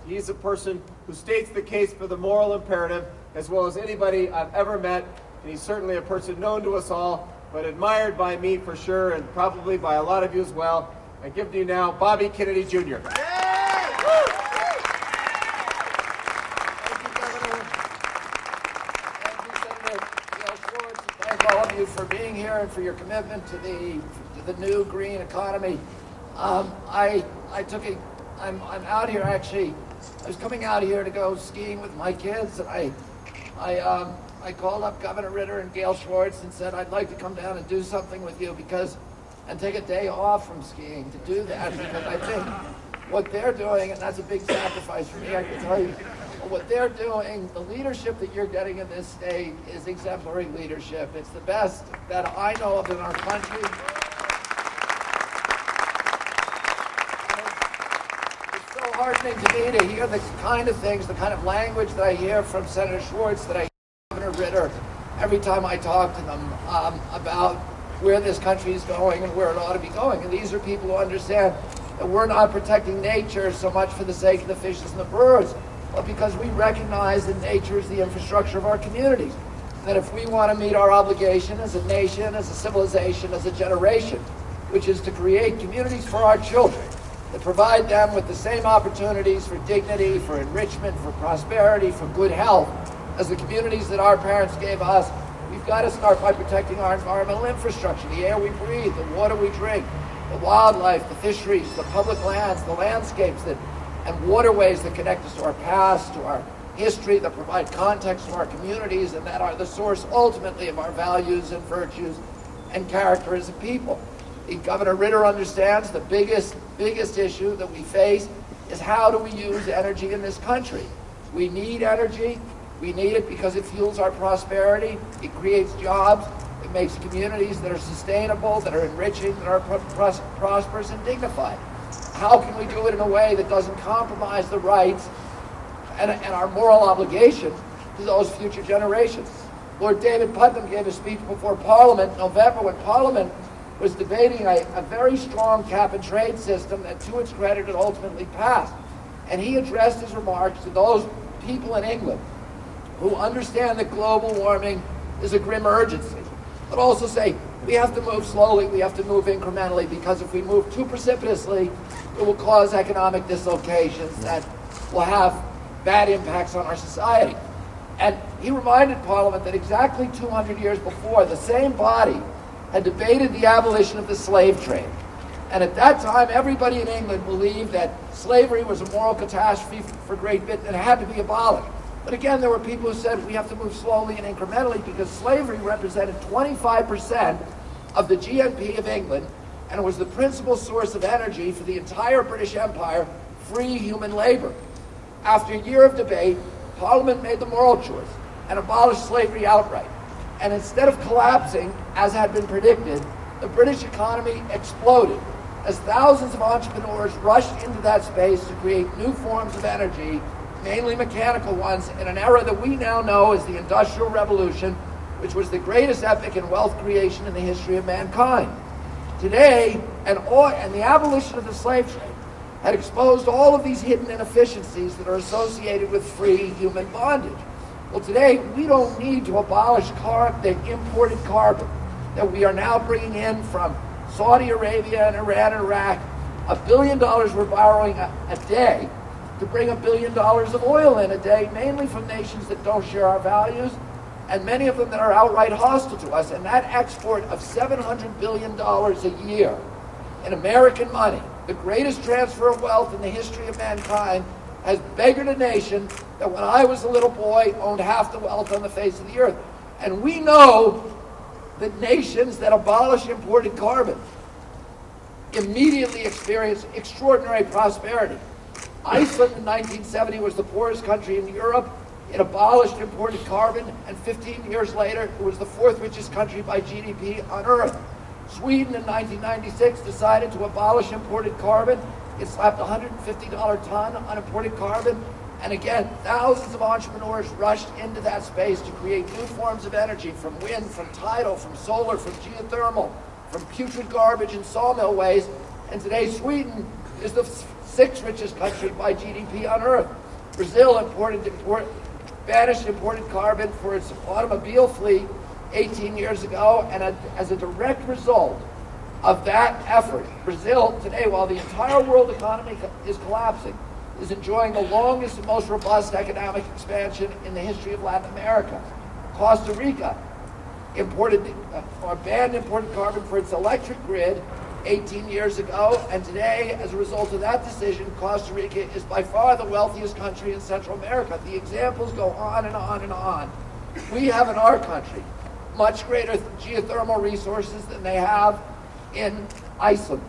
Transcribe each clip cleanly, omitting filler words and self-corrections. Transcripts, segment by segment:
He's a person who states the case for the moral imperative as well as anybody I've ever met, and he's certainly a person known to us all, but admired by me for sure, and probably by a lot of you as well. I give to you now Bobby Kennedy Jr. Thank all of you for being here and for your commitment to the new green economy. I'm out here actually. I was coming out here to go skiing with my kids, and I called up Governor Ritter and Gail Schwartz and said I'd like to come down and do something with you and take a day off from skiing to do that, because I think what they're doing, and that's a big sacrifice for me, I can tell you. What they're doing, the leadership that you're getting in this state is exemplary leadership. It's the best that I know of in our country. It's so heartening to me to hear the kind of things, the kind of language that I hear from Senator Schwartz, that I hear from Governor Ritter every time I talk to them about where this country is going and where it ought to be going. And these are people who understand that we're not protecting nature so much for the sake of the fishes and the birds, but because we recognize that nature is the infrastructure of our communities. That if we want to meet our obligation as a nation, as a civilization, as a generation, which is to create communities for our children, that provide them with the same opportunities for dignity, for enrichment, for prosperity, for good health, as the communities that our parents gave us, we've got to start by protecting our environmental infrastructure, the air we breathe, the water we drink, the wildlife, the fisheries, the public lands, the landscapes and waterways that connect us to our past, to our history, that provide context to our communities, and that are the source ultimately of our values and virtues and character as a people. Governor Ritter understands the biggest issue that we face is how do we use energy in this country. We need energy. We need it because it fuels our prosperity. It creates jobs. It makes communities that are sustainable, that are enriching, that are prosperous and dignified. How can we do it in a way that doesn't compromise the rights and our moral obligation to those future generations? Lord David Putnam gave a speech before Parliament in November when Parliament was debating a very strong cap-and-trade system that, to its credit, it ultimately passed. And he addressed his remarks to those people in England who understand that global warming is a grim urgency, but also say we have to move slowly, we have to move incrementally, because if we move too precipitously, it will cause economic dislocations that will have bad impacts on our society. And he reminded Parliament that exactly 200 years before, the same body had debated the abolition of the slave trade. And at that time, everybody in England believed that slavery was a moral catastrophe for Great Britain and had to be abolished. But again, there were people who said we have to move slowly and incrementally because slavery represented 25% of the GNP of England, and it was the principal source of energy for the entire British Empire, free human labor. After a year of debate, Parliament made the moral choice and abolished slavery outright. And instead of collapsing, as had been predicted, the British economy exploded as thousands of entrepreneurs rushed into that space to create new forms of energy, mainly mechanical ones, in an era that we now know as the Industrial Revolution, which was the greatest epoch in wealth creation in the history of mankind. Today, and the abolition of the slave trade had exposed all of these hidden inefficiencies that are associated with free human bondage. Well, today, we don't need to abolish the imported carbon that we are now bringing in from Saudi Arabia and Iran and Iraq. $1 billion we're borrowing a day to bring $1 billion of oil in a day, mainly from nations that don't share our values, and many of them that are outright hostile to us. And that export of $700 billion a year in American money, the greatest transfer of wealth in the history of mankind, has beggared a nation that when I was a little boy owned half the wealth on the face of the earth. And we know that nations that abolish imported carbon immediately experience extraordinary prosperity. Iceland in 1970 was the poorest country in Europe. It abolished imported carbon, and 15 years later, it was the fourth richest country by GDP on earth. Sweden in 1996 decided to abolish imported carbon. It slapped a $150 ton on imported carbon. And again, thousands of entrepreneurs rushed into that space to create new forms of energy, from wind, from tidal, from solar, from geothermal, from putrid garbage and sawmill waste. And today, Sweden is the sixth richest country by GDP on earth. Brazil banished imported carbon for its automobile fleet 18 years ago, and as a direct result of that effort, Brazil today, while the entire world economy is collapsing, is enjoying the longest and most robust economic expansion in the history of Latin America. Costa Rica banned imported carbon for its electric grid 18 years ago, and today, as a result of that decision, Costa Rica is by far the wealthiest country in Central America. The examples go on and on and on. We have in our country much greater geothermal resources than they have in Iceland.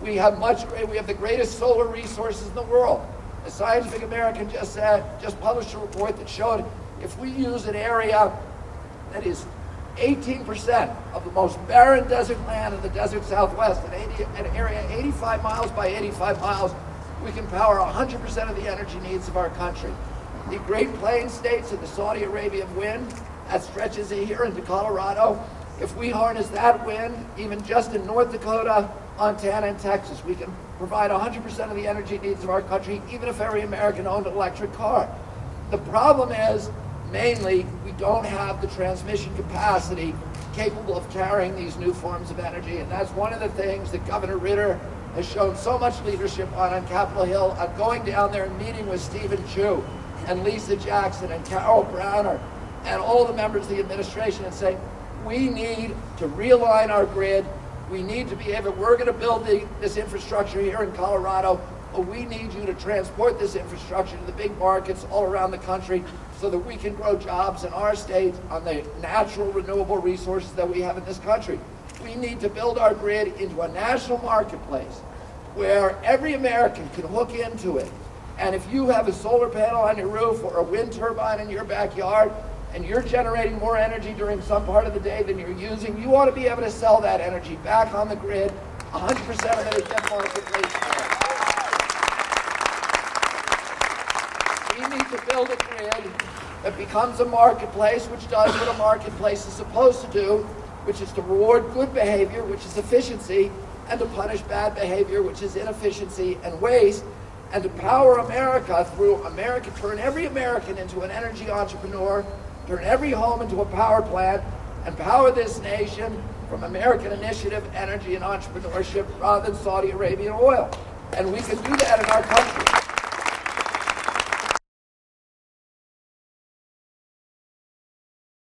We have the greatest solar resources in the world. The Scientific American just published a report that showed if we use an area that is 18% of the most barren desert land in the desert Southwest, an area 85 miles by 85 miles, we can power 100% of the energy needs of our country. The Great Plains states and the Saudi Arabian wind that stretches here into Colorado, if we harness that wind, even just in North Dakota, Montana, and Texas, we can provide 100% of the energy needs of our country, even if every American owned an electric car. The problem is, mainly, we don't have the transmission capacity capable of carrying these new forms of energy, and that's one of the things that Governor Ritter has shown so much leadership on Capitol Hill. I'm going down there and meeting with Stephen Chu and Lisa Jackson and Carol Browner and all the members of the administration and saying, we need to realign our grid. We need to be able, we're going to build this infrastructure here in Colorado, but we need you to transport this infrastructure to the big markets all around the country so that we can grow jobs in our state on the natural renewable resources that we have in this country. We need to build our grid into a national marketplace where every American can hook into it. And if you have a solar panel on your roof or a wind turbine in your backyard, and you're generating more energy during some part of the day than you're using, you ought to be able to sell that energy back on the grid. 100% of it is net marketplace. We need to build a grid that becomes a marketplace, which does what a marketplace is supposed to do, which is to reward good behavior, which is efficiency, and to punish bad behavior, which is inefficiency and waste, and to power America through turn every American into an energy entrepreneur, turn every home into a power plant, and power this nation from American initiative, energy, and entrepreneurship rather than Saudi Arabian oil. And we can do that in our country.